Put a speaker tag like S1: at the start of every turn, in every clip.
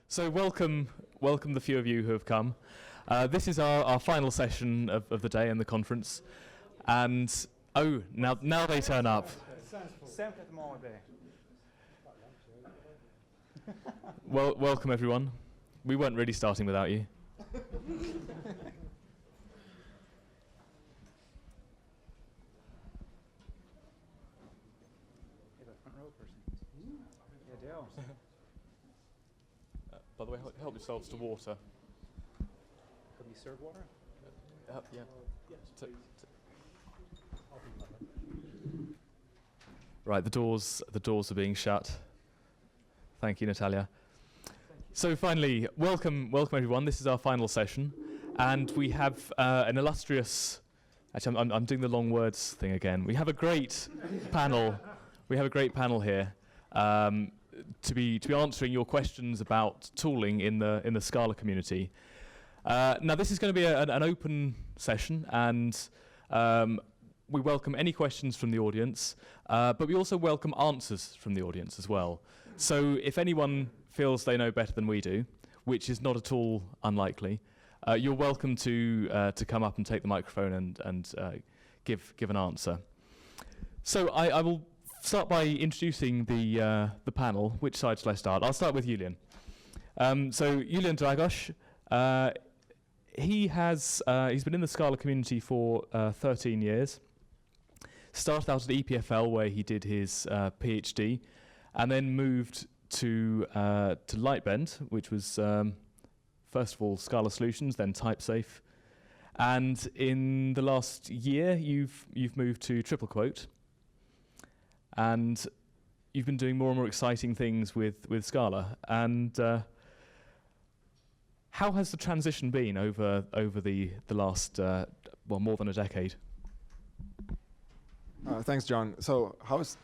S1: So welcome the few of you who have come. This is our final session of the day in the conference. And, now they turn up. Well, welcome everyone. We weren't really starting without you. By the way, help yourselves to water.
S2: Can we serve water?
S1: Yeah. Right, the doors are being shut. Thank you, Natalia. So finally, welcome everyone. This is our final session, and we have an illustrious. Actually, I'm doing the long words thing again. We have a great panel. We have a great panel here. To be answering your questions about tooling in the Scala community. Now this is going to be an open session, and we welcome any questions from the audience, but we also welcome answers from the audience as well. So if anyone feels they know better than we do, which is not at all unlikely, you're welcome to come up and take the microphone and give an answer. So I will start by introducing the panel. Which side shall I start? I'll start with Julian. So Julian Dragos, he's been in the Scala community for 13 years. Started out at EPFL where he did his PhD, and then moved to Lightbend, which was first of all Scala Solutions, then TypeSafe, and in the last year you've moved to Triple Quote. And you've been doing more and more exciting things with Scala. And how has the transition been over the last, more than a decade?
S3: Thanks, John. So how has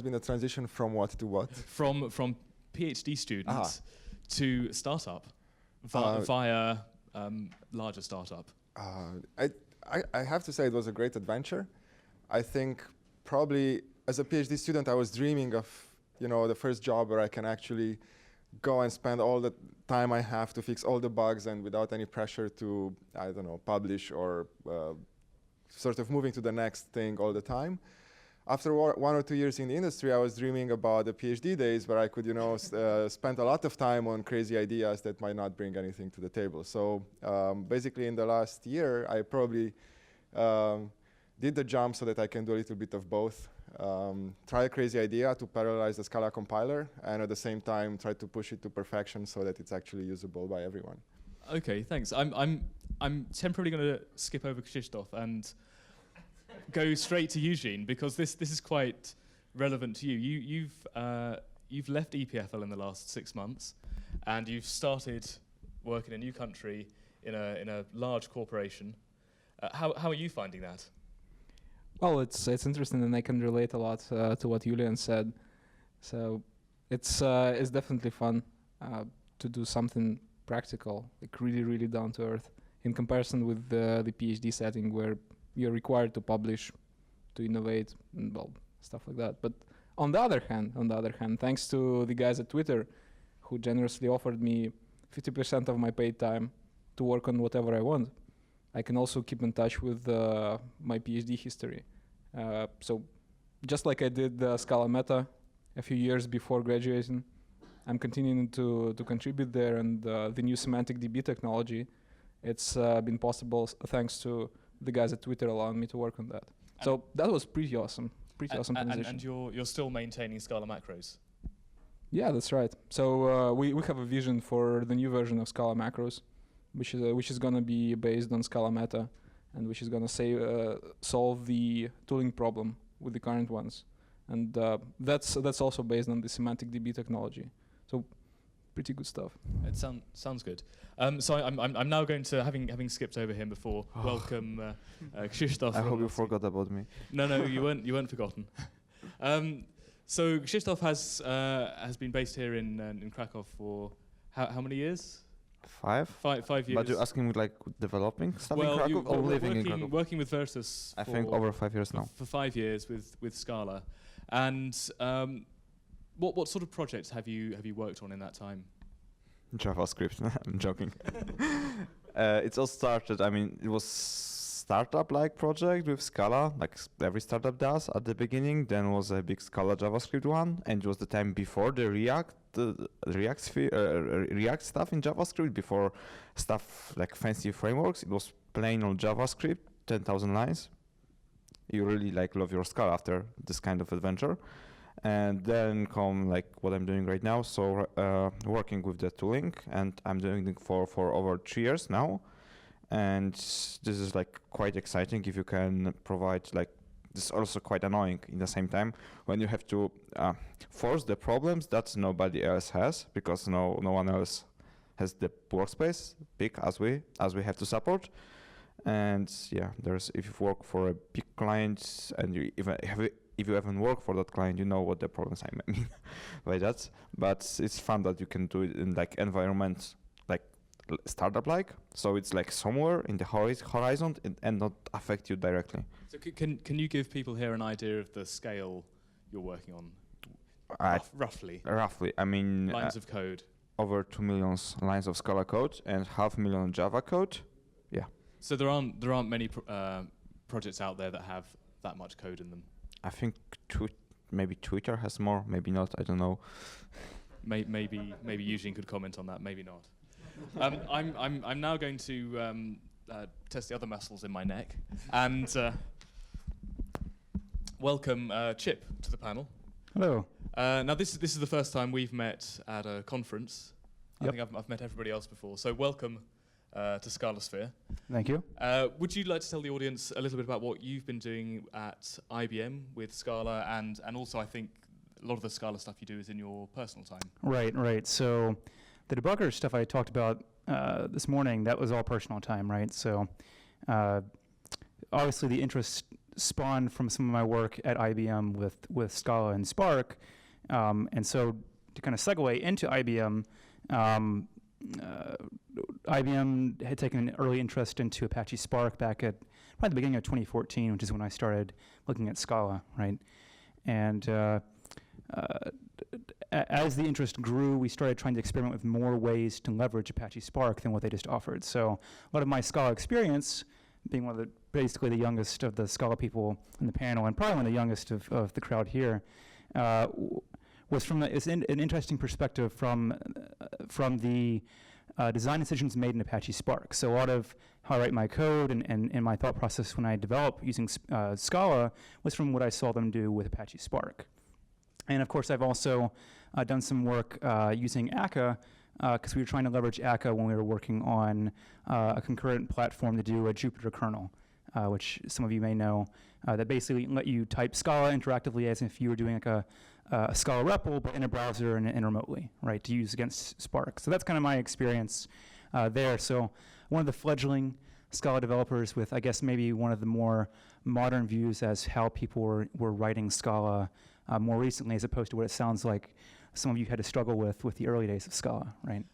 S3: been the transition from what to what?
S1: From PhD student to startup via larger startup.
S3: I have to say it was a great adventure. I think probably as a PhD student, I was dreaming of, the first job where I can actually go and spend all the time I have to fix all the bugs and without any pressure to, publish or sort of moving to the next thing all the time. After 1 or 2 years in the industry, I was dreaming about the PhD days where I could, spend a lot of time on crazy ideas that might not bring anything to the table. So basically in the last year, I probably did the jump so that I can do a little bit of both. Try a crazy idea to parallelize the Scala compiler, and at the same time try to push it to perfection so that it's actually usable by everyone.
S1: Okay, thanks. I'm temporarily going to skip over Krzysztof and go straight to Eugene, because this is quite relevant to you. You've left EPFL in the last 6 months, and you've started work in a new country in a large corporation. How are you finding that?
S4: Well, it's interesting, and I can relate a lot to what Julian said. So it's definitely fun to do something practical, like really down to earth, in comparison with the PhD setting where you're required to publish, to innovate, and stuff like that. But on the other hand, thanks to the guys at Twitter, who generously offered me 50% of my paid time to work on whatever I want, I can also keep in touch with my PhD history. So just like I did Scala Meta a few years before graduating, I'm continuing to contribute there, and the new semantic DB technology, it's been possible thanks to the guys at Twitter allowing me to work on that. So that was pretty awesome. Awesome transition.
S1: And you're still maintaining Scala macros?
S4: Yeah, that's right. So we have a vision for the new version of Scala macros, which is going to be based on Scala Meta, and which is going to solve the tooling problem with the current ones, and that's also based on the semantic DB technology. So pretty good stuff.
S1: It sounds good. So I'm now going to, having skipped over him before, welcome Krzysztof.
S5: I hope you forgot about me.
S1: No, you weren't forgotten. So Krzysztof has been based here in Krakow for how many years?
S5: 5?
S1: 5 years.
S5: But you're asking me like developing stuff in Krakow or living in Krakow?
S1: Working with Vertus.
S5: I think over 5 years now.
S1: For 5 years with Scala, and what sort of projects have you worked on in that time?
S5: JavaScript. I'm joking. It's all started. I mean, it was startup-like project with Scala, like every startup does at the beginning. Then was a big Scala JavaScript one, and it was the time before the React stuff in JavaScript, before stuff like fancy frameworks. It was plain old JavaScript, 10,000 lines. You really like love your Scala after this kind of adventure. And then come like what I'm doing right now. So working with the tooling, and I'm doing it for over 3 years now. And this is like quite exciting if you can provide like, this is also quite annoying in the same time when you have to force the problems that nobody else has, because no one else has the workspace big as we have to support. And yeah, there's, if you work for a big client and you even if you haven't worked for that client, you know what the problems I mean by that. But it's fun that you can do it in like environment like startup like, so it's like somewhere in the horizon and not affect you directly.
S1: So can you give people here an idea of the scale you're working on? Roughly.
S5: Roughly, I mean,
S1: lines of code.
S5: Over 2 million lines of Scala code and 500,000 Java code. Yeah.
S1: So there aren't many projects out there that have that much code in them.
S5: I think maybe Twitter has more, maybe not. I don't know.
S1: Maybe Eugene could comment on that. Maybe not. I'm now going to test the other muscles in my neck and welcome Chip to the panel.
S6: Hello.
S1: Now this is the first time we've met at a conference.
S6: Yep.
S1: I think I've met everybody else before. So welcome to ScalaSphere.
S6: Thank you.
S1: Would you like to tell the audience a little bit about what you've been doing at IBM with Scala, and also I think a lot of the Scala stuff you do is in your personal time?
S6: Right. So the debugger stuff I talked about this morning, that was all personal time, right? So obviously the interest spawned from some of my work at IBM with Scala and Spark. And so to kind of segue into IBM, IBM had taken an early interest into Apache Spark back at probably the beginning of 2014, which is when I started looking at Scala, right? And as the interest grew, we started trying to experiment with more ways to leverage Apache Spark than what they just offered. So a lot of my Scala experience, being one of the basically the youngest of the Scala people in the panel, and probably one of the youngest of the crowd here, was from an interesting perspective from the design decisions made in Apache Spark. So a lot of how I write my code and my thought process when I develop using Scala was from what I saw them do with Apache Spark. And of course, I've also done some work using Akka, because we were trying to leverage Akka when we were working on a concurrent platform to do a Jupyter kernel, which some of you may know, that basically let you type Scala interactively as if you were doing like a Scala REPL, but in a browser and remotely, right, to use against Spark. So that's kind of my experience there. So one of the fledgling Scala developers with, I guess, maybe one of the more modern views as how people were writing Scala more recently, as opposed to what it sounds like some of you had to struggle with the early days of Scala, right?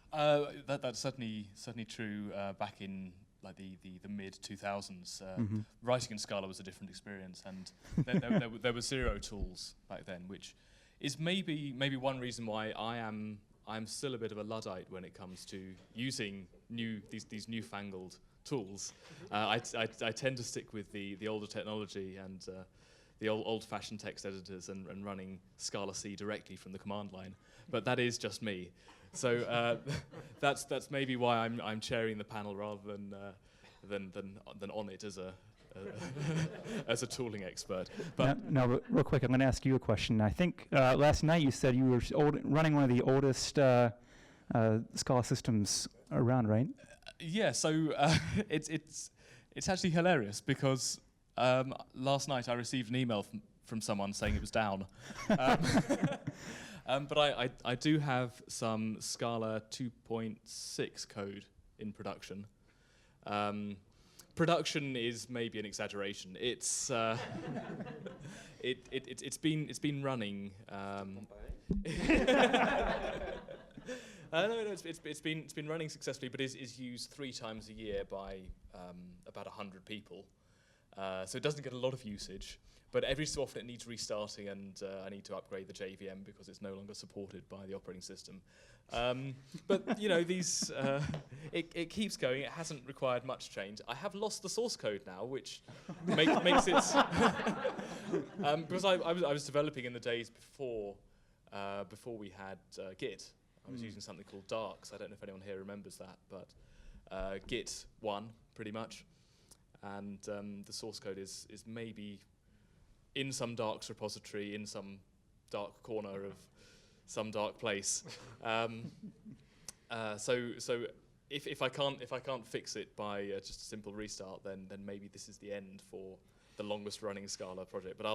S1: That's certainly true back in like the mid 2000s. Writing in Scala was a different experience, and there were zero tools back then, which is maybe one reason why I'm still a bit of a Luddite when it comes to using these newfangled tools. I tend to stick with the older technology and the old-fashioned text editors and running Scala C directly from the command line. But that is just me. So that's maybe why I'm chairing the panel rather than on it as a as a tooling expert. But
S6: now, real quick, I'm going to ask you a question. I think last night you said you were running one of the oldest Scala systems around, right?
S1: Yeah. So it's actually hilarious because last night I received an email from someone saying it was down. But I do have some Scala 2.6 code in production. Production is maybe an exaggeration. It's it's been running. No, it's been running successfully, but is used 3 times a year by about 100 people. So it doesn't get a lot of usage, but every so often it needs restarting, and I need to upgrade the JVM because it's no longer supported by the operating system. But you know, these it keeps going. It hasn't required much change. I have lost the source code now, which makes it because I was developing in the days before we had Git. I was using something called Darks. I don't know if anyone here remembers that, but Git 1 pretty much, and the source code is maybe in some Darks repository in some dark corner of some dark place. So if I can't fix it by just a simple restart, then maybe this is the end for the longest running Scala project. But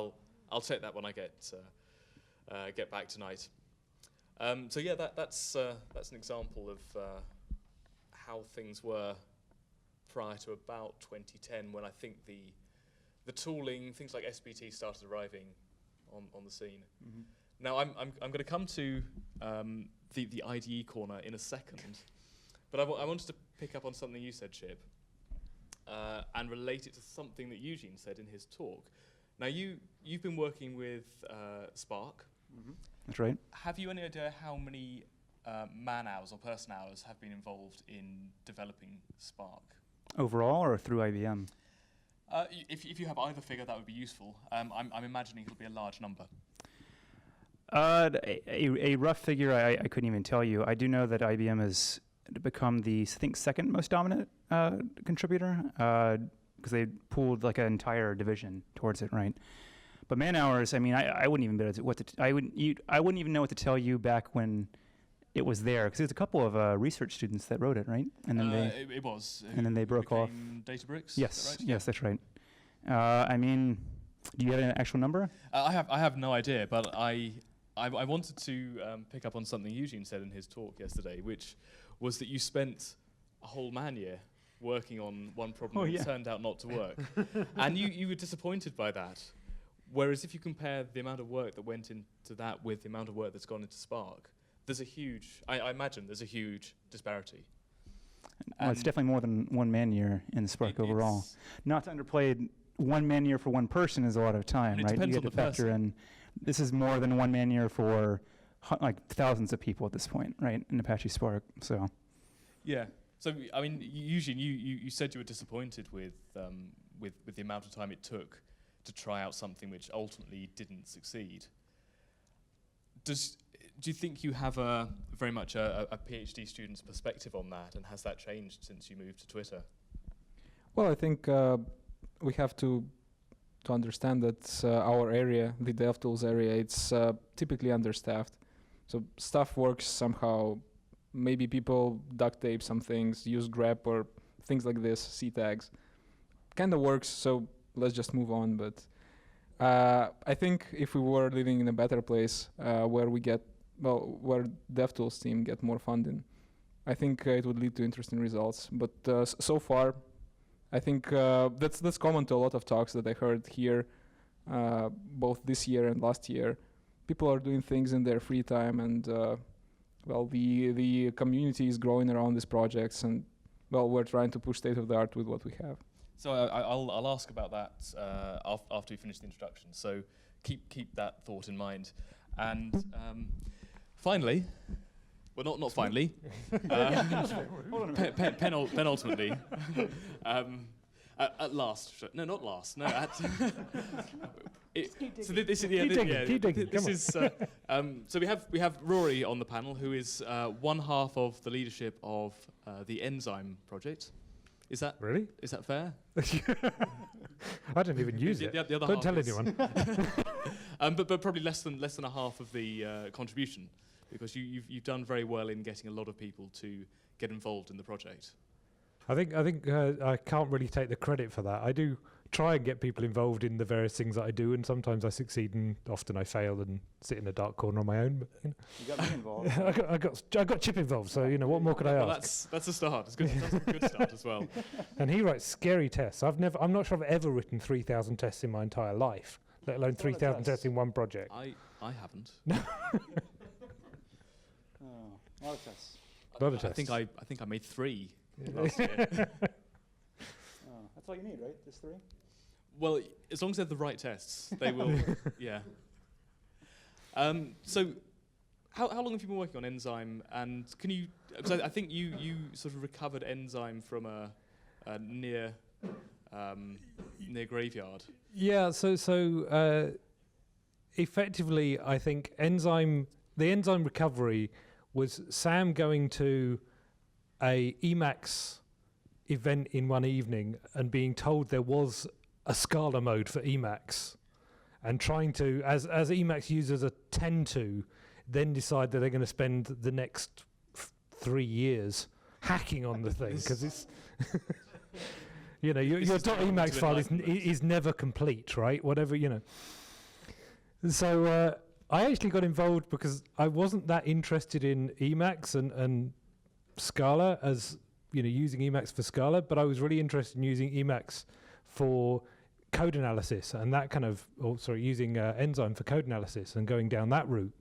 S1: I'll check that when I get back tonight. So yeah, that's an example of how things were prior to about 2010, when I think the tooling, things like SBT, started arriving on the scene.
S6: Mm-hmm.
S1: Now I'm going to come to the IDE corner in a second, but I wanted to pick up on something you said, Chip, and relate it to something that Eugene said in his talk. Now you've been working with Spark.
S6: Mm-hmm. That's right.
S1: Have you any idea how many man hours or person hours have been involved in developing Spark?
S6: Overall or through IBM?
S1: If you have either figure, that would be useful. I'm imagining it'll be a large number.
S6: A rough figure I couldn't even tell you. I do know that IBM has become the, I think, second most dominant contributor because they pulled like an entire division towards it, right? But man hours, I mean, I wouldn't even be able to, I wouldn't even know what to tell you back when it was there, because there's a couple of research students that wrote it, right? And then
S1: it was.
S6: And then they broke off.
S1: Databricks.
S6: Yes,
S1: right?
S6: yes, that's right. I mean, do you have an actual number?
S1: I have no idea, but I wanted to pick up on something Eugene said in his talk yesterday, which was that you spent a whole man year working on one problem that turned out not to work, and you were disappointed by that. Whereas if you compare the amount of work that went into that with the amount of work that's gone into Spark, there's a huge, I imagine there's a huge disparity.
S6: Well, it's definitely more than one man year in Spark overall. Not to underplay, one man year for one person is a lot of time, right?
S1: Depends
S6: you get
S1: on
S6: to factor in, this is more than one man year for like thousands of people at this point, right, in Apache Spark, so.
S1: Yeah, so I mean, Eugene, you said you were disappointed with the amount of time it took to try out something which ultimately didn't succeed. Do you think you have very much a PhD student's perspective on that, and has that changed since you moved to Twitter?
S4: Well, I think we have to understand that our area, the DevTools area, it's typically understaffed. So stuff works somehow. Maybe people duct tape some things, use grep or things like this, C tags. Kind of works, so let's just move on. But I think if we were living in a better place where DevTools team get more funding, I think it would lead to interesting results. But so far, I think that's common to a lot of talks that I heard here, both this year and last year. People are doing things in their free time, and the community is growing around these projects, and we're trying to push state of the art with what we have.
S1: So I'll ask about that after we finish the introduction. So keep that thought in mind. And finally, well, not finally, penultimately, at last. No, not last. No, at. So this is so we have Rory on the panel, who is one half of the leadership of the Enzyme project. Is that
S2: really?
S1: Is that fair?
S2: I don't even use it.
S1: The other
S2: don't
S1: half
S2: tell anyone.
S1: But probably less than a half of the contribution, because you've done very well in getting a lot of people to get involved in the project.
S2: I think I can't really take the credit for that. I do try and get people involved in the various things that I do, and sometimes I succeed and often I fail and sit in a dark corner on my own. But, you
S6: got me involved.
S2: I got Chip involved, so what more could I ask?
S1: That's a start. It's good. That's a good start as well.
S2: And he writes scary tests. I'm not sure I've ever written 3,000 tests in my entire life, let alone 3,000 tests in one project.
S1: I haven't.
S6: A lot of tests.
S1: I think I made 3 last year.
S6: That's all you need, right? Just 3?
S1: Well, as long as they're the right tests, they will. Yeah. So how long have you been working on Enzyme? And can you? Because I think you sort of recovered Enzyme from a near graveyard.
S2: Yeah, so effectively, I think the enzyme recovery was Sam going to a Emacs event in one evening and being told there was a Scala mode for Emacs, and trying to, as Emacs users tend to, then decide that they're going to spend the next 3 years hacking on the thing because it's. You know, your .emacs file is never complete, right? Whatever, you know. So I actually got involved because I wasn't that interested in Emacs and Scala as, you know, using Emacs for Scala, but I was really interested in using Emacs for code analysis and that kind of, using Enzyme for code analysis and going down that route.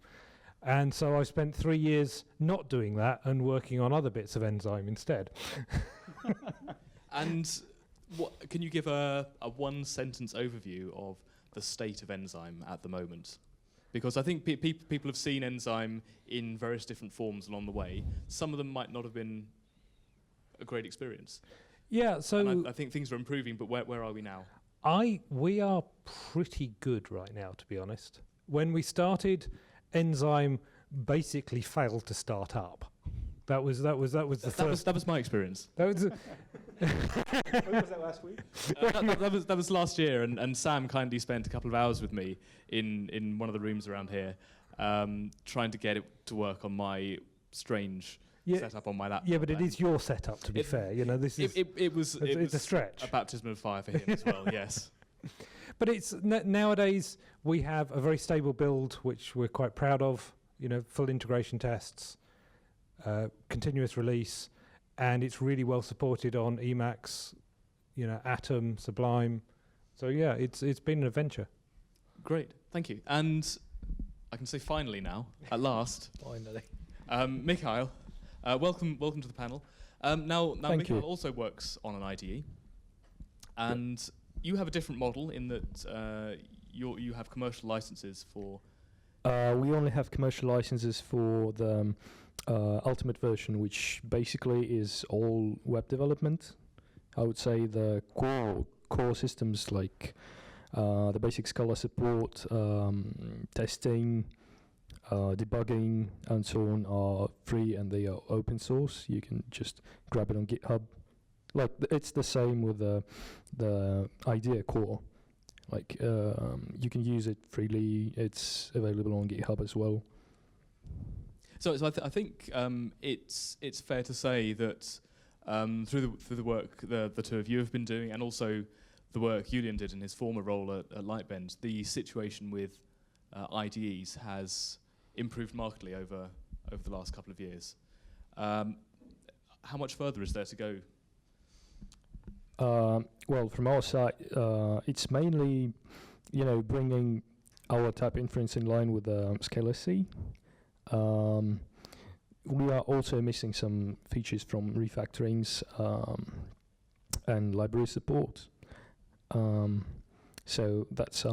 S2: And so I spent 3 years not doing that and working on other bits of Enzyme instead.
S1: And what can you give a one-sentence overview of the state of Enzyme at the moment? Because I think people have seen Enzyme in various different forms along the way. Some of them might not have been a great experience.
S2: Yeah, so
S1: and I think things are improving, but where are we now?
S2: We are pretty good right now, to be honest. When we started, Enzyme basically failed to start up. That was the first.
S1: That was my experience.
S2: That was.
S6: When was that last week?
S1: That was last year, and Sam kindly spent a couple of hours with me in one of the rooms around here, trying to get it to work on my strange setup on my laptop.
S2: Yeah, but it is your setup, to be fair. You know, this is.
S1: It was
S2: a stretch.
S1: A baptism of fire for him as well. Yes.
S2: But it's nowadays we have a very stable build, which we're quite proud of. You know, full integration tests, continuous release, and it's really well supported on Emacs, you know, Atom, Sublime. So yeah, it's been an adventure.
S1: Great, thank you. And I can say finally now, at last,
S7: Finally.
S1: Mikhail, welcome to the panel. Now
S7: Thank
S1: Mikhail
S7: you.
S1: also works on an IDE, and you have a different model in that you have commercial licenses for.
S7: We only have commercial licenses for the ultimate version, which basically is all web development. I would say the core systems like the basic Scala support, testing, debugging, and so on are free and they are open source. You can just grab it on GitHub. Like it's the same with the IDEA core. Like you can use it freely. It's available on GitHub as well.
S1: So I think it's fair to say that through the work the two of you have been doing, and also the work Julian did in his former role at Lightbend, the situation with IDEs has improved markedly over the last couple of years. How much further is there to go?
S7: Well, from our side, it's mainly, bringing our type inference in line with ScalaSphere. We are also missing some features from refactorings and library support. So that's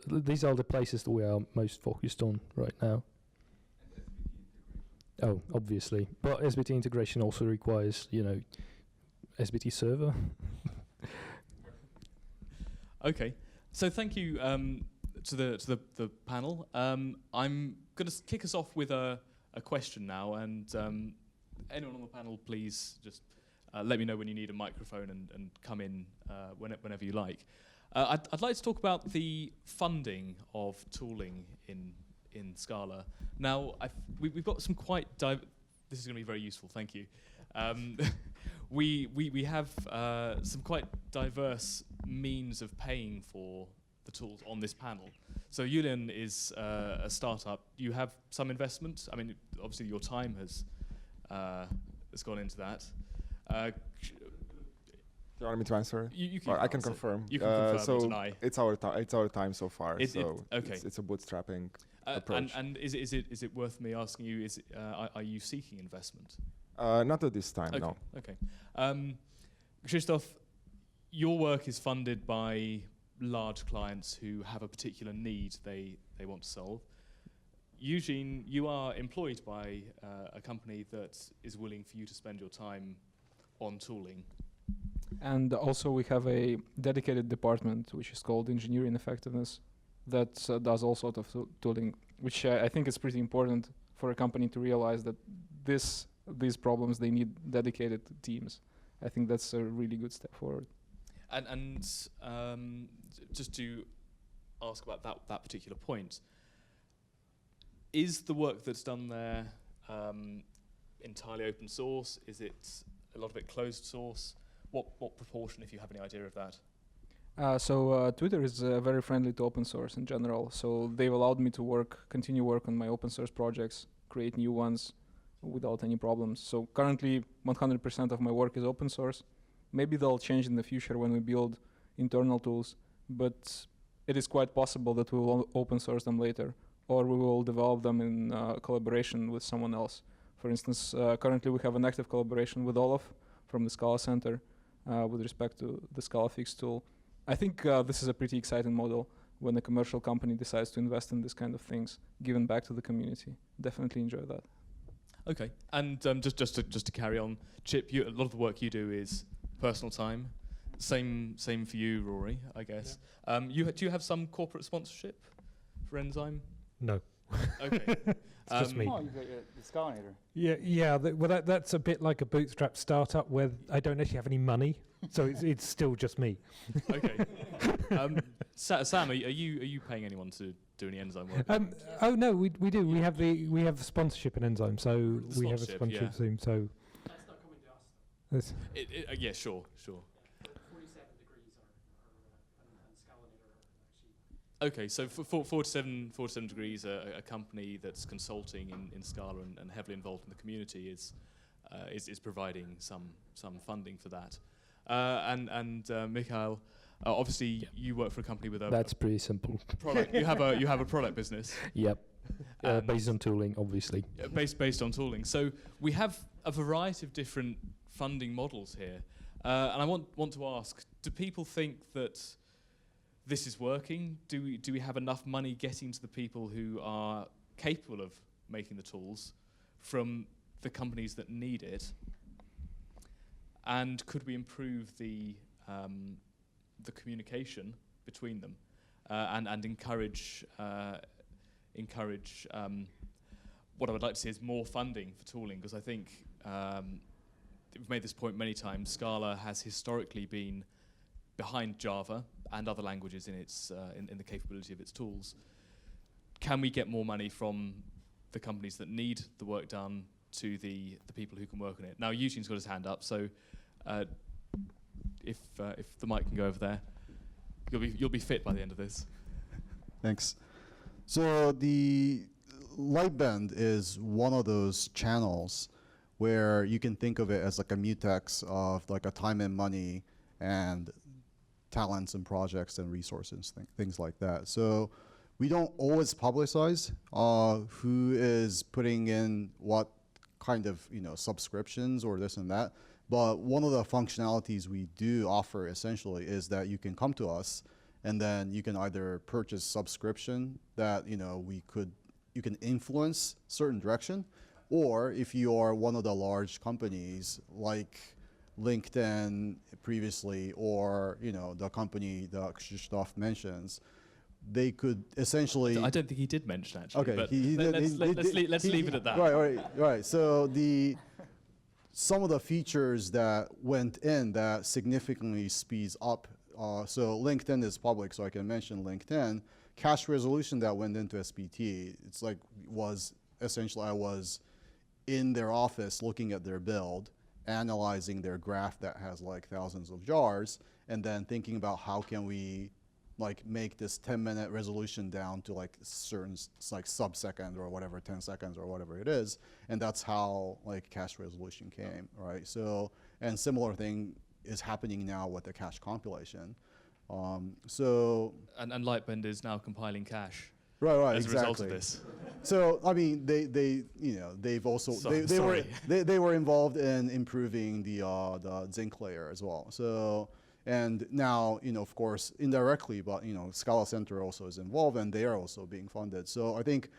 S7: these are the places that we are most focused on right now. Oh, obviously, but SBT integration also requires, SBT server.
S1: Okay, so thank you to the panel. I'm going to kick us off with a question now, and anyone on the panel, please just let me know when you need a microphone and come in whenever you like. I'd like to talk about the funding of tooling in Scala. Now, we've got some quite this is going to be very useful. Thank you. We have some quite diverse means of paying for the tools on this panel. So Julian is a startup. You have some investment. I mean, obviously your time has gone into that.
S3: Do you want me to answer?
S1: You can
S3: I can
S1: answer.
S3: confirm.
S1: You can confirm
S3: so
S1: or deny.
S3: it's our time so far.
S1: Okay.
S3: It's a bootstrapping approach.
S1: And is it worth me asking you? Are you seeking investment?
S3: Not at this time,
S1: Okay.
S3: no.
S1: Okay. Krzysztof, your work is funded by large clients who have a particular need they want to solve. Eugene, you are employed by a company that is willing for you to spend your time on tooling.
S4: And also we have a dedicated department which is called Engineering Effectiveness that does all sort of tooling, which I think is pretty important for a company to realize that these problems, they need dedicated teams. I think that's a really good step forward.
S1: And just to ask about that particular point, is the work that's done there entirely open source? Is it a lot of it closed source? What proportion, if you have any idea of that?
S4: So Twitter is very friendly to open source in general. So they've allowed me to continue work on my open source projects, create new ones without any problems. So currently 100% of my work is open source. Maybe they'll change in the future when we build internal tools, but it is quite possible that we will open source them later, or we will develop them in collaboration with someone else. For instance, currently we have an active collaboration with Olaf from the Scala Center with respect to the ScalaFix tool. I think this is a pretty exciting model when a commercial company decides to invest in this kind of things, giving back to the community. Definitely enjoy that.
S1: Okay, and just to carry on, Chip, a lot of the work you do is personal time. Same for you, Rory, I guess. Yeah. Do you have some corporate sponsorship for Enzyme?
S2: No.
S1: Okay.
S2: It's just me.
S6: Oh, you've got the Scalinator.
S2: Yeah. Well, that's a bit like a bootstrap startup where I don't actually have any money, so it's still just me.
S1: Okay. Sam, are you paying anyone to do any Enzyme work?
S2: Oh no, we do. We have the sponsorship in Enzyme, so we have a sponsorship team. So
S8: that's not coming to us.
S1: Yeah, sure.
S8: 47 degrees and ScalaSphere actually.
S1: Okay, so for 47 degrees, a company that's consulting in Scala and heavily involved in the community is providing some funding for that. And Mikhail, obviously you work for a company with a
S7: That's pretty simple.
S1: product. You have a product business.
S7: Yep. Based on tooling, obviously.
S1: Based on tooling. So we have a variety of different funding models here, and I want to ask: do people think that this is working? Do we have enough money getting to the people who are capable of making the tools from the companies that need it? And could we improve the communication between them and encourage what I would like to see is more funding for tooling, because I think we've made this point many times. Scala has historically been behind Java and other languages in its in the capability of its tools. Can we get more money from the companies that need the work done to the people who can work on it? Now Eugene's got his hand up, so if the mic can go over there, you'll be fit by the end of this.
S9: Thanks. So the Lightbend is one of those channels where you can think of it as like a mutex of like a time and money and talents and projects and resources, things like that. So we don't always publicize who is putting in what kind of subscriptions or this and that. But one of the functionalities we do offer essentially is that you can come to us and then you can either purchase subscription that you can influence certain direction, or if you are one of the large companies like LinkedIn previously, or the company that Krzysztof mentions, they could essentially.
S1: I don't think he did mention actually.
S9: Okay,
S1: but let's leave it at that.
S9: Right. So some of the features that went in that significantly speeds up. So LinkedIn is public, so I can mention LinkedIn. Cache resolution that went into SPT, it's like was essentially I was in their office looking at their build, analyzing their graph that has like thousands of jars, and then thinking about how can we like make this 10-minute resolution down to like certain like sub-second or whatever, 10 seconds or whatever it is, and that's how like cache resolution came, right? So, and similar thing is happening now with the cache compilation. And
S1: Lightbend is now compiling cache.
S9: Right,
S1: as
S9: exactly.
S1: a result of this.
S9: So I mean, they've also they were involved in improving the Zinc layer as well. So and now of course indirectly, but Scala Center also is involved and they are also being funded. So I think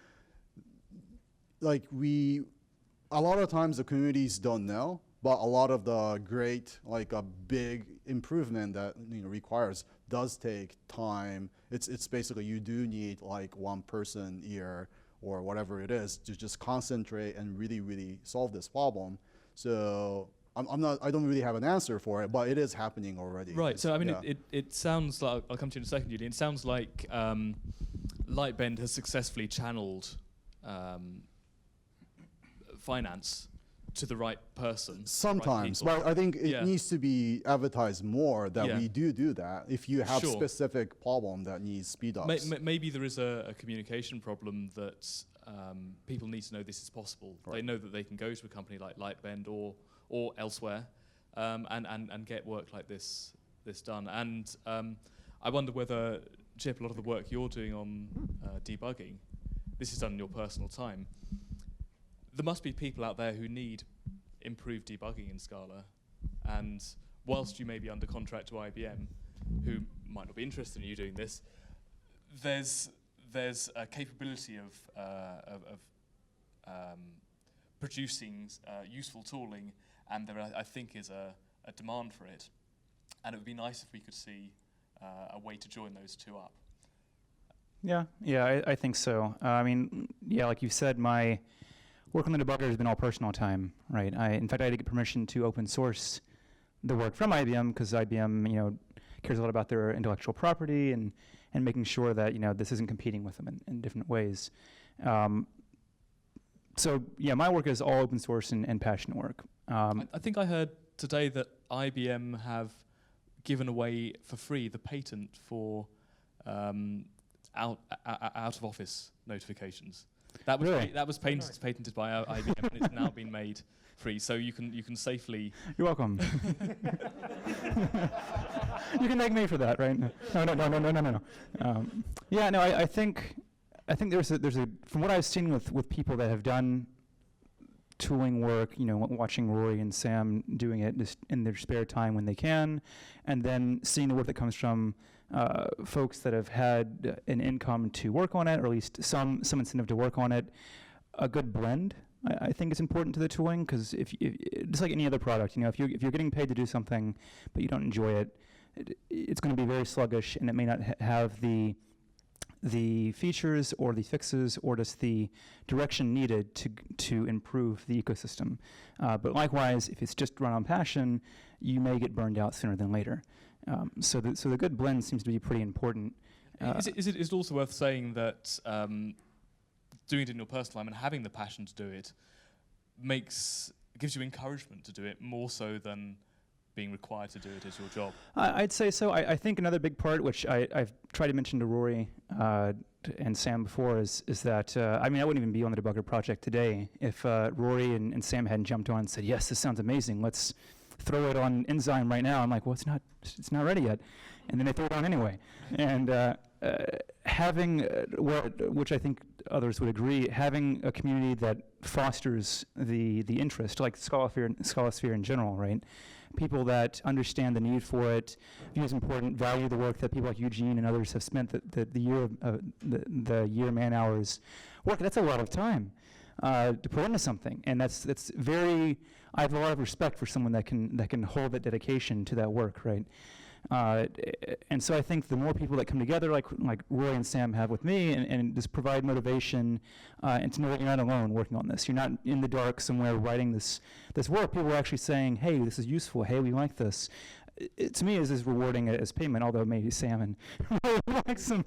S9: like a lot of times the communities don't know, but a lot of the great, like a big improvement that requires does take time. It's basically you do need like one person here or whatever it is to just concentrate and really solve this problem. So I don't really have an answer for it, but it is happening already.
S1: Right. So I mean,
S9: yeah.
S1: it sounds like, I'll come to you in a second, Julian. It sounds like Lightbend has successfully channeled finance to the right person.
S9: Sometimes,
S1: right
S9: but I think it
S1: Yeah.
S9: needs to be advertised more that
S1: Yeah.
S9: we do that. If you have
S1: Sure.
S9: specific problem that needs speed ups.
S1: Maybe there is a communication problem that people need to know this is possible.
S9: Right.
S1: They know that they can go to a company like Lightbend or elsewhere and get work like this done. And I wonder whether, Chip, a lot of the work you're doing on debugging, this is done in your personal time. There must be people out there who need improved debugging in Scala, and whilst you may be under contract to IBM, who might not be interested in you doing this, there's a capability of producing useful tooling, and there I think is a demand for it, and it would be nice if we could see a way to join those two up.
S6: Yeah, I think so. I mean, yeah, like you said, my work on the debugger has been all personal time, right? In fact, I had to get permission to open source the work from IBM because IBM, cares a lot about their intellectual property and making sure that this isn't competing with them in different ways. So yeah, my work is all open source and passion work.
S1: I think I heard today that IBM have given away for free the patent for out of office notifications. That was
S6: Really?
S1: that was patented by IBM, and it's now been made free. So you can safely.
S6: You're welcome. You can thank me for that, right? No. Yeah, no. I think there's a from what I've seen with people that have done tooling work, watching Rory and Sam doing it just in their spare time when they can, and then seeing the work that comes from folks that have had an income to work on it, or at least some incentive to work on it. A good blend, I think, is important to the tooling, because if just like any other product, if you're getting paid to do something but you don't enjoy it, it's going to be very sluggish, and it may not have the features or the fixes or just the direction needed to improve the ecosystem. But likewise, if it's just run on passion, you may get burned out sooner than later. So the good blend seems to be pretty important.
S1: Is it also worth saying that doing it in your personal time and having the passion to do it gives you encouragement to do it more so than being required to do it as your job?
S6: I'd say so. I think another big part, which I've tried to mention to Rory and Sam before, is that I wouldn't even be on the debugger project today if Rory and Sam hadn't jumped on and said, "Yes, this sounds amazing. Let's throw it on Enzyme right now." I'm like, "Well, it's not ready yet," and then they throw it on anyway. And having which I think others would agree, having a community that fosters the interest, like ScalaSphere in general, right? People that understand the need for it, view as important, value the work that people like Eugene and others have spent the year man hours work. That's a lot of time to put into something, and that's very. I have a lot of respect for someone that can hold that dedication to that work, right? And so I think the more people that come together, like Roy and Sam have with me, and just provide motivation, and to know that you're not alone working on this. You're not in the dark somewhere writing this work. People are actually saying, "Hey, this is useful. Hey, we like this." It to me is as rewarding as payment, although maybe Sam and Roy would like some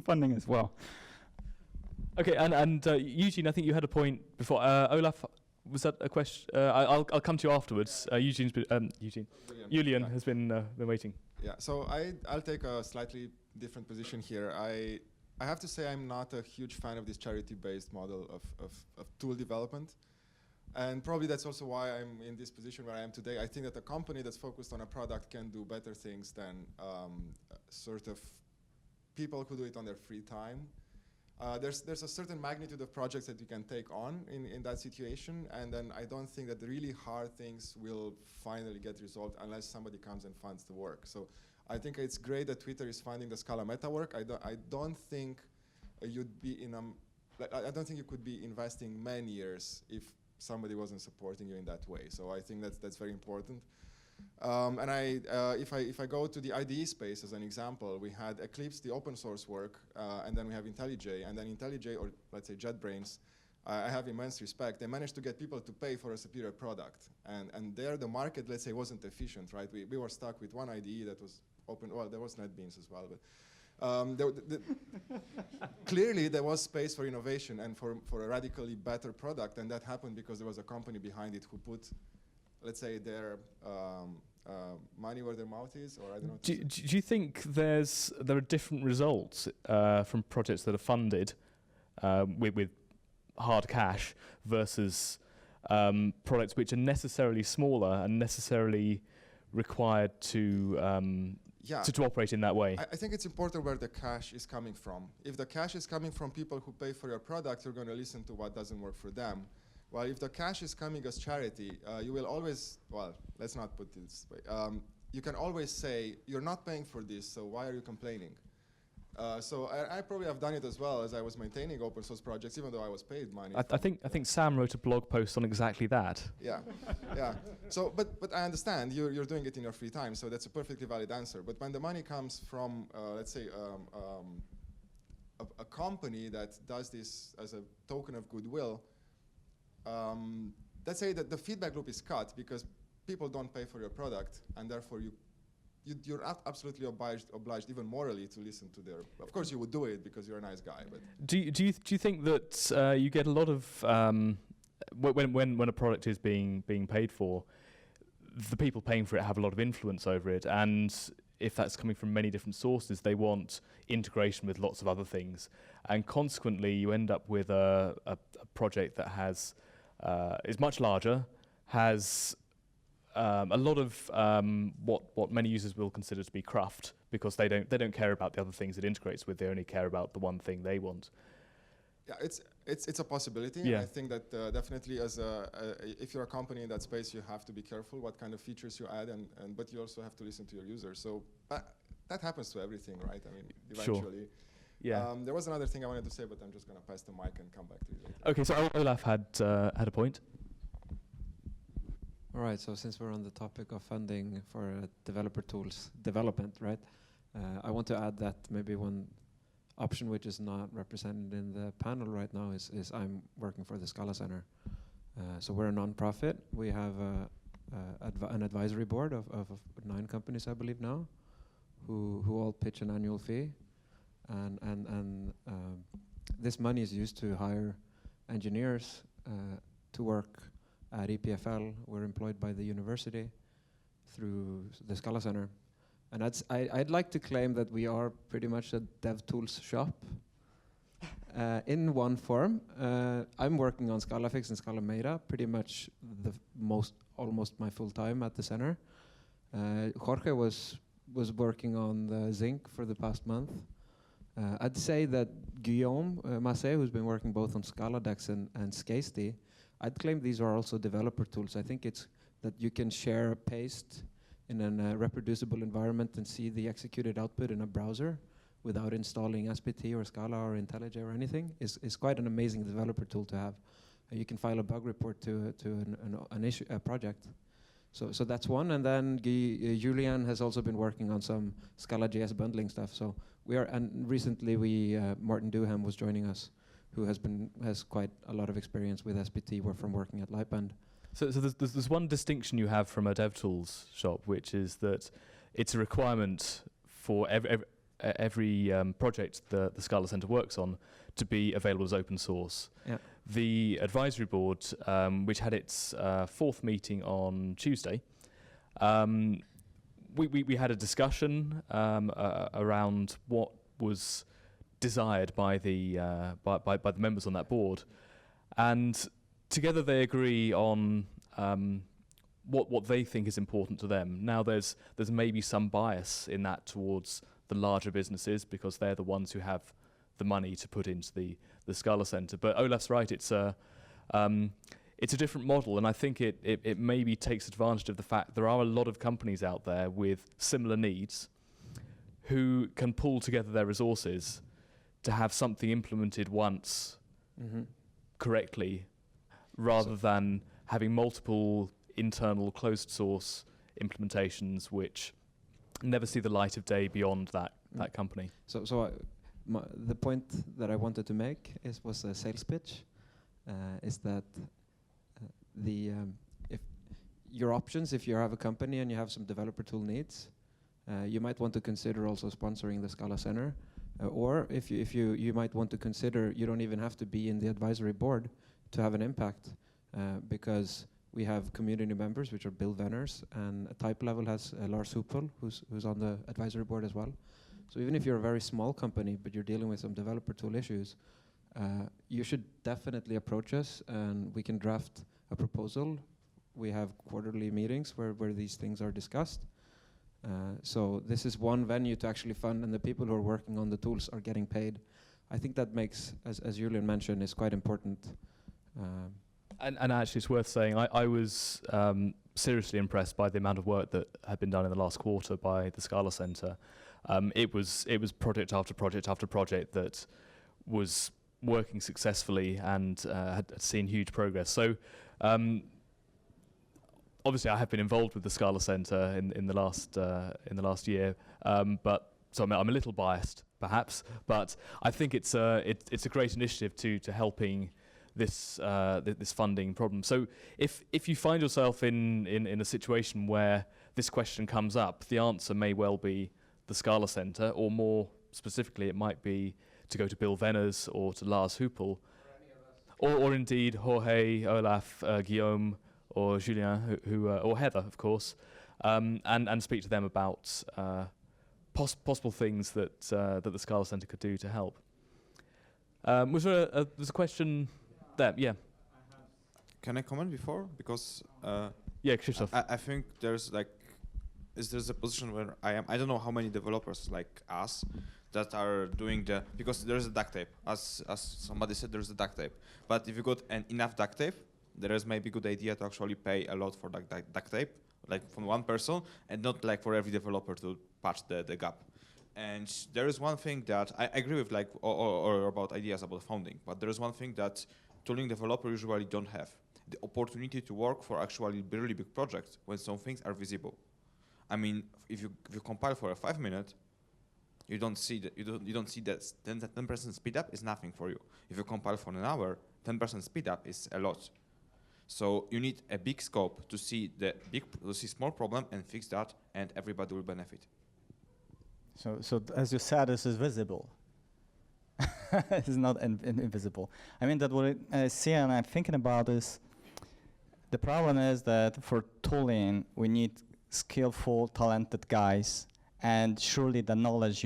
S6: funding as well.
S1: Okay, and Eugene, I think you had a point before. Olaf, was that a question? I'll come to you afterwards. Julian has been waiting.
S3: Yeah, so I'll take a slightly different position here. I have to say I'm not a huge fan of this charity-based model of tool development. And probably that's also why I'm in this position where I am today. I think that a company that's focused on a product can do better things than sort of people who do it on their free time. There's a certain magnitude of projects that you can take on in that situation, and then I don't think that the really hard things will finally get resolved unless somebody comes and funds the work. So I think it's great that Twitter is funding the Scala meta work. I don't think you'd be in a I don't think you could be investing many years if somebody wasn't supporting you in that way. So I think that's very important. And if I go to the IDE space as an example, we had Eclipse, the open source work, and then we have IntelliJ, and then IntelliJ, or let's say JetBrains, I have immense respect. They managed to get people to pay for a superior product, and there the market, let's say, wasn't efficient, right? We were stuck with one IDE that was open. Well, there was NetBeans as well, but clearly there was space for innovation and for a radically better product, and that happened because there was a company behind it who put, let's say, their money where their mouth is, or I don't know.
S1: Do you think there are different results from projects that are funded with hard cash versus products which are necessarily smaller and necessarily required to operate in that way?
S3: I think it's important where the cash is coming from. If the cash is coming from people who pay for your product, you're going to listen to what doesn't work for them. Well, if the cash is coming as charity, you will always, well, let's not put it this way. You can always say, you're not paying for this, so why are you complaining? So I probably have done it as well as I was maintaining open source projects, even though I was paid money.
S1: I think Sam wrote a blog post on exactly that.
S3: Yeah, yeah. So, but I understand you're doing it in your free time, so that's a perfectly valid answer. But when the money comes from, let's say, a company that does this as a token of goodwill, let's say that the feedback loop is cut because people don't pay for your product, and therefore you're absolutely obliged, even morally, to listen to their. Of course, you would do it because you're a nice guy. But
S1: do you think that you get a lot of when a product is being paid for, the people paying for it have a lot of influence over it, and if that's coming from many different sources, they want integration with lots of other things, and consequently, you end up with a project that is much larger, has a lot of what many users will consider to be cruft, because they don't care about the other things it integrates with. They only care about the one thing they want.
S3: Yeah, it's a possibility.
S1: Yeah.
S3: I think that definitely, if you're a company in that space, you have to be careful what kind of features you add, but you also have to listen to your users. So that happens to everything, right? I mean, eventually.
S1: Sure. Yeah.
S3: There was another thing I wanted to say, but I'm just going to pass the mic and come back to you later.
S1: Okay, so Olaf had a point.
S10: All right, so since we're on the topic of funding for developer tools development, right, I want to add that maybe one option which is not represented in the panel right now is I'm working for the Scala Center. So we're a non-profit. We have an advisory board of 9 companies, I believe now, who all pitch an annual fee. And this money is used to hire engineers to work at EPFL. We're employed by the university through the Scala Center. And I'd like to claim that we are pretty much a dev tools shop in one form. I'm working on ScalaFix and ScalaMeta pretty much almost my full time at the center. Jorge was working on the Zinc for the past month. I'd say that Guillaume Massé, who's been working both on ScalaDex and Scasty, I'd claim these are also developer tools. I think it's that you can share a paste in a reproducible environment and see the executed output in a browser without installing SPT or Scala or IntelliJ or anything is quite an amazing developer tool to have. You can file a bug report to a project. So that's one, and then Julian has also been working on some Scala.js bundling stuff. So recently Martin Duham was joining us, who has quite a lot of experience with SPT from working at Lightband.
S1: So there's one distinction you have from a DevTools shop, which is that it's a requirement for every project the Scala Center works on to be available as open source.
S10: Yeah.
S1: The advisory board, which had its 4th meeting on Tuesday, we had a discussion around what was desired by the members on that board, and together they agree on what they think is important to them. Now there's maybe some bias in that towards the larger businesses because they're the ones who have the money to put into the Scala Center. But Olaf's right, it's a different model, and I think it maybe takes advantage of the fact there are a lot of companies out there with similar needs who can pull together their resources to have something implemented once correctly, rather than having multiple internal closed source implementations which never see the light of day beyond that company.
S10: The point that I wanted to make was a sales pitch, is that if your options, if you have a company and you have some developer tool needs, you might want to consider also sponsoring the Scala Center, or if you might want to consider, you don't even have to be in the advisory board to have an impact, because we have community members, which are Bill Venners, and at type level has Lars Hupel, who's on the advisory board as well. So even if you're a very small company, but you're dealing with some developer tool issues, you should definitely approach us, and we can draft a proposal. We have quarterly meetings where these things are discussed. So this is one venue to actually fund, and the people who are working on the tools are getting paid. I think that makes, as Julian mentioned, is quite important.
S1: And actually, it's worth saying, I was seriously impressed by the amount of work that had been done in the last quarter by the Scala Center. It was project after project after project that was working successfully and had seen huge progress. So obviously, I have been involved with the Scala Center in the last year, but so I'm a little biased, perhaps. But I think it's a great initiative to helping this funding problem. So if you find yourself in a situation where this question comes up, the answer may well be the Scala Center, or more specifically, it might be to go to Bill Venners or to Lars Hupel, or indeed Jorge, Olaf, Guillaume, or Julien, or Heather, of course, and speak to them about possible things that the Scala Center could do to help. Was there there's a question there? Yeah.
S5: Can I comment before? Because
S1: yeah, Krzysztof.
S5: I think there's a position where I don't know how many developers like us that are doing because there's a duct tape. As somebody said, there's a duct tape. But if you got enough duct tape, there is maybe a good idea to actually pay a lot for duct tape, like from one person, and not like for every developer to patch the gap. And there is one thing that I agree with, like, or about ideas about funding, but there is one thing that tooling developers usually don't have: the opportunity to work for actually really big projects when some things are visible. I mean, if you compile for a 5 minute, you don't see that 10% speed up is nothing for you. If you compile for an hour, 10% speed up is a lot. So you need a big scope to see small problem and fix that, and everybody will benefit.
S11: So as you said, this is visible. It's not invisible. I mean, that what I see and I'm thinking about is, the problem is that for tooling, we need skillful, talented guys, and surely the knowledge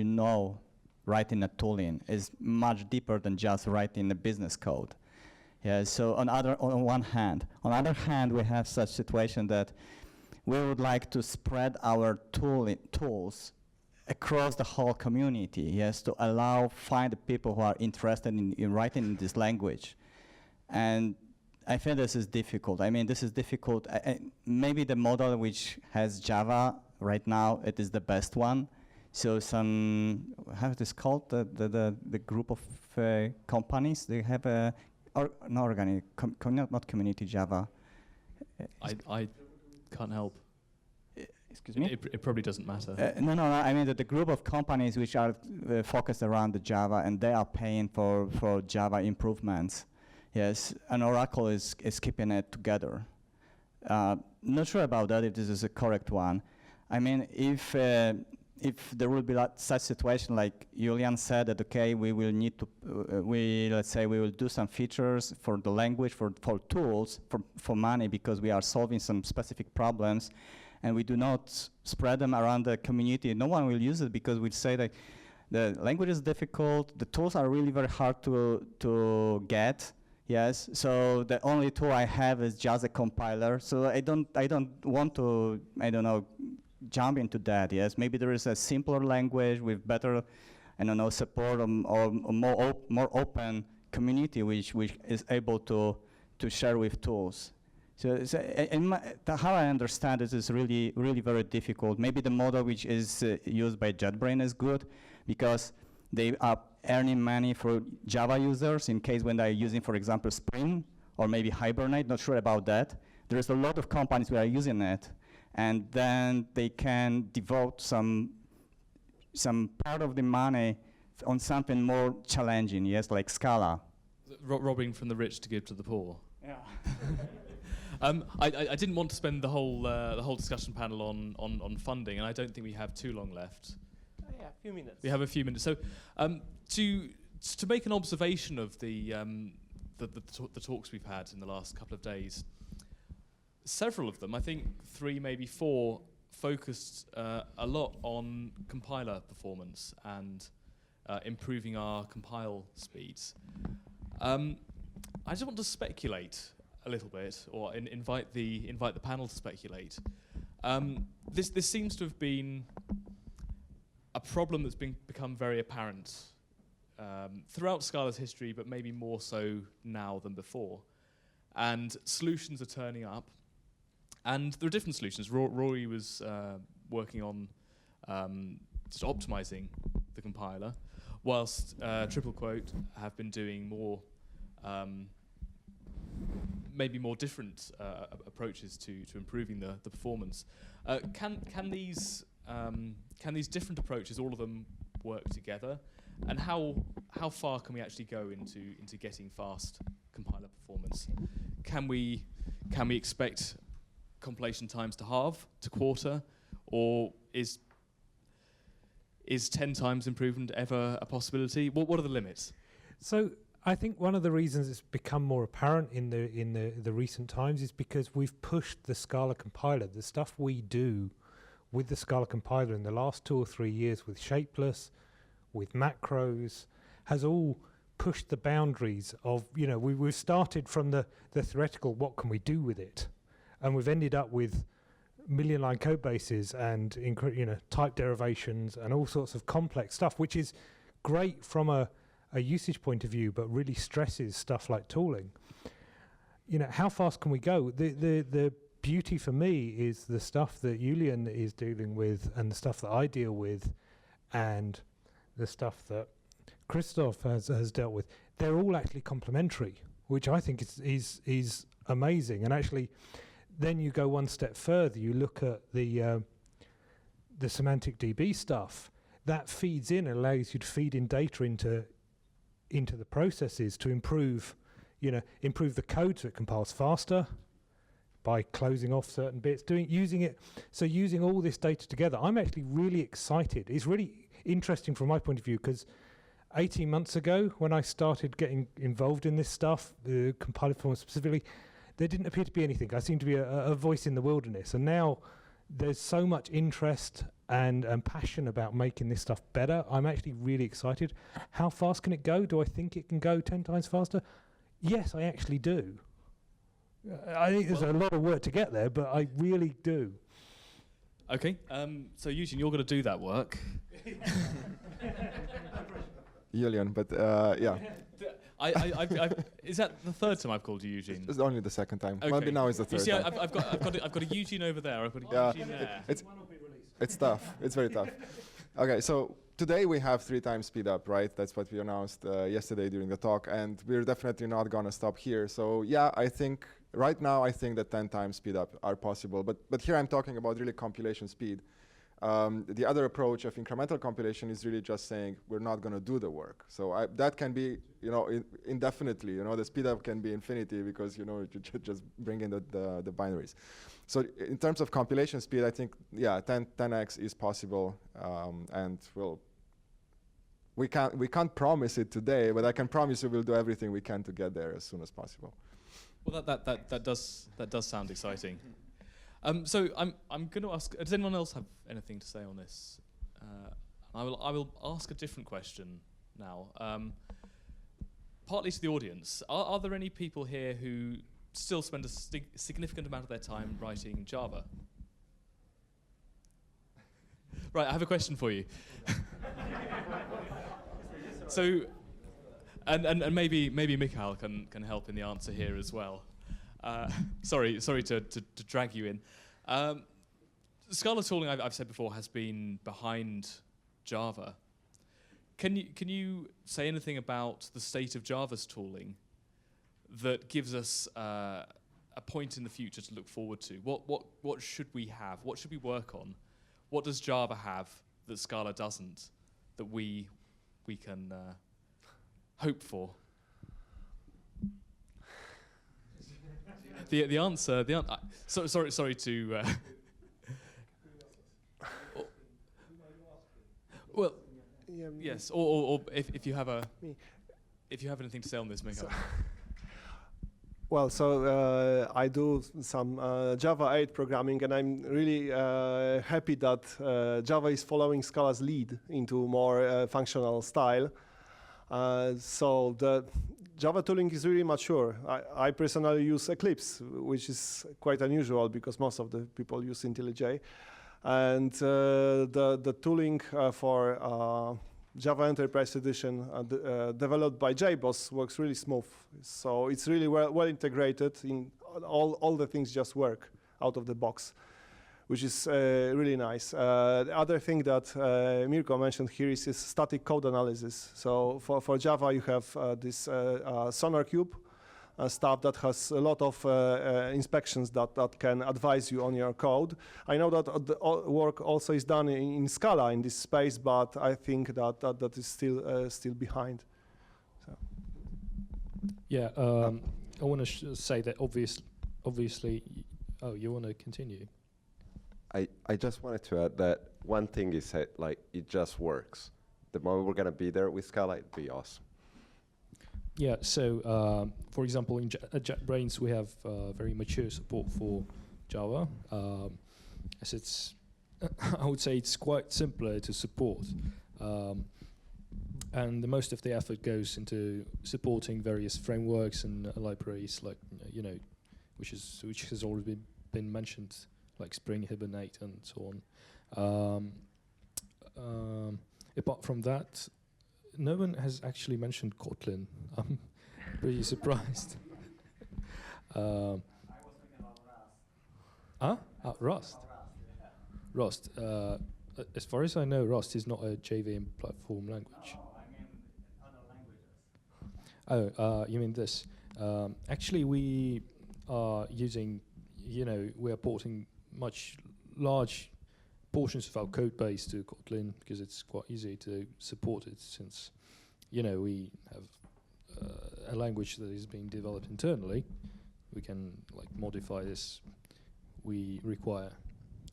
S11: writing a tooling is much deeper than just writing a business code. Yeah, so on one hand. On the other hand, we have such situation that we would like to spread our tools across the whole community, yes, to find the people who are interested in writing in this language. And I think this is difficult. I mean, this is difficult. Maybe the model which has Java right now, it is the best one. So how it is called, the group of companies, they have not community Java.
S1: I can't help.
S11: Excuse me?
S1: It probably doesn't matter.
S11: No, I mean the group of companies which are focused around the Java, and they are paying for Java improvements. Yes, and Oracle is keeping it together. Not sure about that, if this is a correct one. I mean, if there will be such situation like Julian said, that okay, we will need to, let's say we will do some features for the language, for tools, for money, because we are solving some specific problems, and we do not spread them around the community. No one will use it because we say that the language is difficult, the tools are really very hard to get. Yes, so the only tool I have is just a compiler. So I don't want to, jump into that. Yes, maybe there is a simpler language with better, support or more open community which is able to share with tools. So how I understand it is really very difficult. Maybe the model which is used by JetBrains is good, because they are earning money for Java users in case when they're using, for example, Spring or maybe Hibernate, not sure about that. There's a lot of companies that are using it, and then they can devote some part of the money on something more challenging, yes, like Scala.
S1: Robbing from the rich to give to the poor.
S11: Yeah.
S1: I didn't want to spend the whole discussion panel on funding, and I don't think we have too long left.
S12: Yeah, a few minutes.
S1: We have a few minutes. So, to make an observation of the talks we've had in the last couple of days, several of them, I think 3, maybe 4, focused a lot on compiler performance and improving our compile speeds. I just want to speculate a little bit, or invite the panel to speculate. This seems to have been a problem that's become very apparent throughout Scala's history, but maybe more so now than before. And solutions are turning up, and there are different solutions. Rory was working on just optimizing the compiler, whilst Triple Quote have been doing more maybe more different approaches to improving the performance. Can these different approaches, all of them, work together? And how far can we actually go into getting fast compiler performance? Can we expect compilation times to halve, to quarter, or is 10 times improvement ever a possibility? What are the limits?
S2: So I think one of the reasons it's become more apparent in the recent times is because we've pushed the Scala compiler. The stuff we do with the Scala compiler in the last 2 or 3 years with shapeless, with macros, has all pushed the boundaries of, we've started from the theoretical, what can we do with it? And we've ended up with million-line code bases and type derivations and all sorts of complex stuff, which is great from a usage point of view, but really stresses stuff like tooling. How fast can we go? The beauty for me is the stuff that Julian is dealing with, and the stuff that I deal with, and the stuff that Christoph has dealt with. They're all actually complementary, which I think is amazing. And actually, then you go one step further. You look at the semantic DB stuff that feeds in and allows you to feed in data into the processes to improve the code so it compiles faster by closing off certain bits, using all this data together. I'm actually really excited. It's really interesting from my point of view, because 18 months ago, when I started getting involved in this stuff, the compiler performance specifically, there didn't appear to be anything. I seemed to be a voice in the wilderness, and now there's so much interest and passion about making this stuff better. I'm actually really excited. How fast can it go? Do I think it can go 10 times faster? Yes, I actually do. I think there's a lot of work to get there, but I really do.
S1: Okay, so Eugene, you're going to do that work.
S3: Julian, but yeah.
S1: Is that the third time I've called you Eugene?
S3: It's only the second time.
S1: Okay.
S3: Maybe now is the third
S1: you see,
S3: time.
S1: I've got a Eugene over there. I've got a Eugene there.
S3: It's tough. It's very tough. Okay, so today we have 3 times speed up, right? That's what we announced yesterday during the talk, and we're definitely not gonna stop here. So yeah, I think right now that 10 times speed up are possible, but here I'm talking about really compilation speed. The other approach of incremental compilation is really just saying we're not going to do the work. So that can be, indefinitely. The speed up can be infinity because you just bring in the binaries. So in terms of compilation speed, I think 10x is possible, and we can't promise it today, but I can promise you we'll do everything we can to get there as soon as possible.
S1: Well, that does sound exciting. So I'm going to ask. Does anyone else have anything to say on this? I will ask a different question now. Partly to the audience. Are there any people here who still spend a significant amount of their time writing Java? Right, I have a question for you. So, and maybe Mikhail can help in the answer here as well. Sorry to drag you in. Scala tooling, I've said before, has been behind Java. Can you say anything about the state of Java's tooling that gives us a point in the future to look forward to? What should we have? What should we work on? What does Java have that Scala doesn't, that we can hope for? The answer. Sorry to. Well, yes. Or if you have anything to say on this, Mikael.
S12: Well, so I do some Java 8 programming, and I'm really happy that Java is following Scala's lead into more functional style. So the Java tooling is really mature. I personally use Eclipse, which is quite unusual because most of the people use IntelliJ. And the tooling for Java Enterprise Edition developed by JBoss works really smooth. So it's really well integrated. In all the things just work out of the box, which is really nice. The other thing that Mirko mentioned here is static code analysis. So for Java, you have this SonarQube stuff that has a lot of inspections that can advise you on your code. I know that the work also is done in Scala in this space, but I think that is still behind. So.
S7: Yeah, I want to say that obviously. Oh, you want to continue?
S13: I just wanted to add that one thing is that it just works. The moment we're gonna be there with Scala, it'd be awesome.
S7: Yeah, so for example, at JetBrains we have very mature support for Java, as it's, I would say it's quite simpler to support, and the most of the effort goes into supporting various frameworks and libraries, like which has already been mentioned, like Spring, Hibernate, and so on. Apart from that, no one has actually mentioned Kotlin. I'm pretty surprised. I was thinking about Rust. Rust. As far as I know, Rust is not a JVM platform language.
S11: No, I mean other languages.
S7: Oh, you mean this? Actually, we are using, we are porting large portions of our code base to Kotlin because it's quite easy to support it, since we have a language that is being developed internally. We can modify this we require.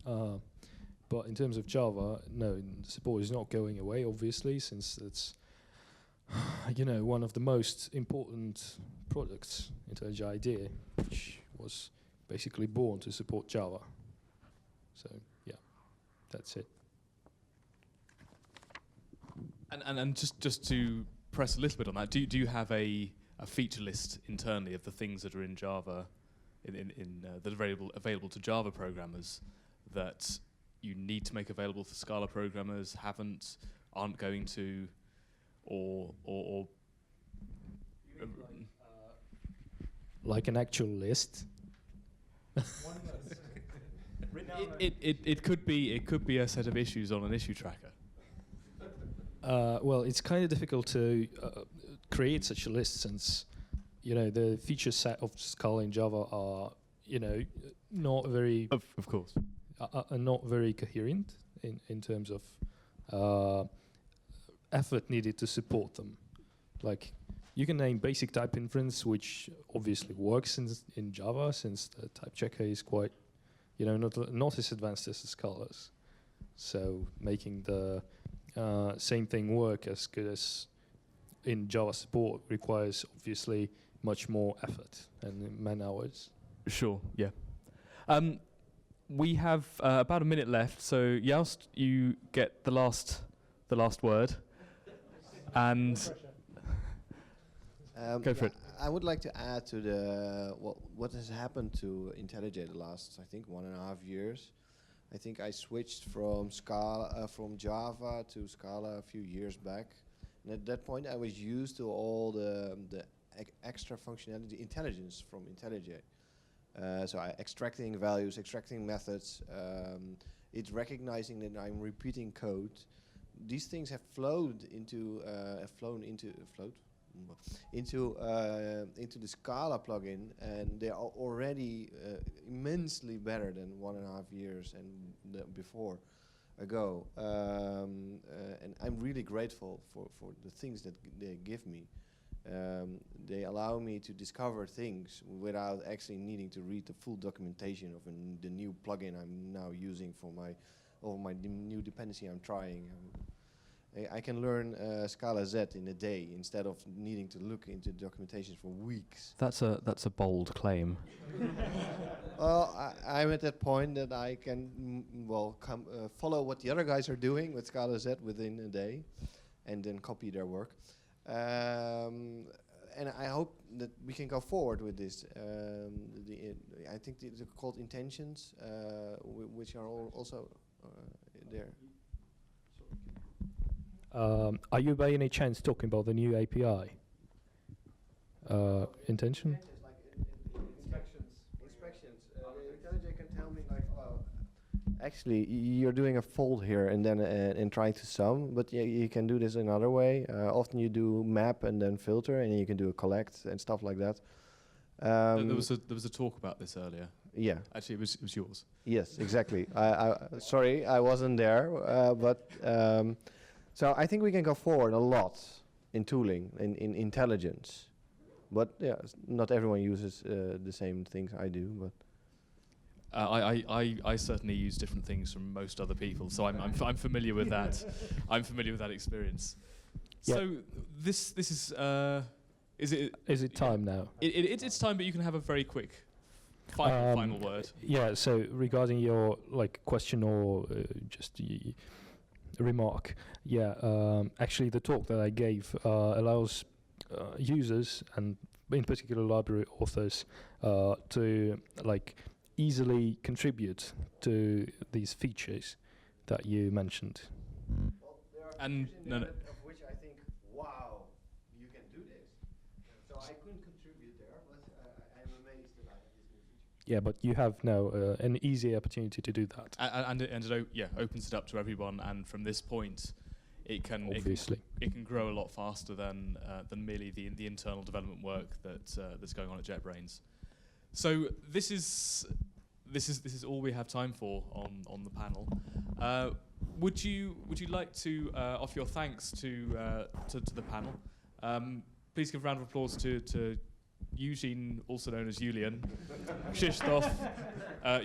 S7: But in terms of Java, no, support is not going away, obviously, since it's one of the most important products IntelliJ IDEA, which was basically born to support Java. So yeah, that's it.
S1: And just to press a little bit on that, do you have a feature list internally of the things that are in Java, that are available to Java programmers that you need to make available for Scala programmers, aren't going to, or
S7: like an actual list?
S1: It could be a set of issues on an issue tracker.
S7: Well, it's kind of difficult to create such a list, since the feature set of Scala in Java are not very
S1: of course
S7: are not very coherent in terms of effort needed to support them. Like, you can name basic type inference, which obviously works in Java, since the type checker is quite not as advanced as the Scala's. So making the same thing work as good as in Java support requires obviously much more effort and man hours.
S1: Sure, yeah. We have about a minute left, so Joust, you get the last word, and go for it.
S14: I would like to add to the what has happened to IntelliJ the last, I think, 1.5 years. I think I switched from Java to Scala a few years back, and at that point I was used to all the extra functionality, intelligence from IntelliJ. So extracting values, extracting methods. It's recognizing that I'm repeating code, these things have flowed into into the Scala plugin, and they are already immensely better than 1.5 years and before ago. And I'm really grateful for the things that they give me. They allow me to discover things without actually needing to read the full documentation of the new plugin I'm now using for my new dependency I'm trying. I can learn Scala Z in a day instead of needing to look into documentation for weeks.
S1: That's a bold claim.
S14: Well, I'm at that point that I can follow what the other guys are doing with Scala Z within a day, and then copy their work. And I hope that we can go forward with this. I think they're called intentions, which are also there.
S7: Are you by any chance talking about the new API? Intention?
S14: Inspections. IntelliJ can tell me like, actually, you're doing a fold here and then and trying to sum, but you can do this another way. Often you do map and then filter, and then you can do a collect and stuff like that.
S1: There was a talk about this earlier.
S14: Yeah.
S1: Actually, it was yours.
S14: Yes, exactly. Sorry, I wasn't there, but so I think we can go forward a lot in tooling, in intelligence. But yeah, not everyone uses the same things I do, but.
S1: I certainly use different things from most other people, so I'm familiar with that. I'm familiar with that experience.
S7: Yeah.
S1: So this is
S7: Is it time now?
S1: It's time, but you can have a very quick final word.
S7: Yeah. So regarding your question or just remark, actually the talk that I gave allows users and in particular library authors to easily contribute to these features that you mentioned.
S14: Well, there are of which I think, wow, you can do this. So I couldn't contribute there, but I'm amazed that I have this new feature.
S7: Yeah, but you have now an easy opportunity to do that.
S1: And it opens it up to everyone, and from this point, it can grow a lot faster than merely the internal development work that's going on at JetBrains. So this is all we have time for on the panel. Would you like to offer your thanks to the panel? Please give a round of applause to Eugene, also known as Julian, Krzysztof,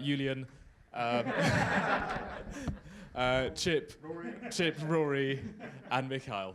S1: Julian, Chip, Rory, and Mikhail.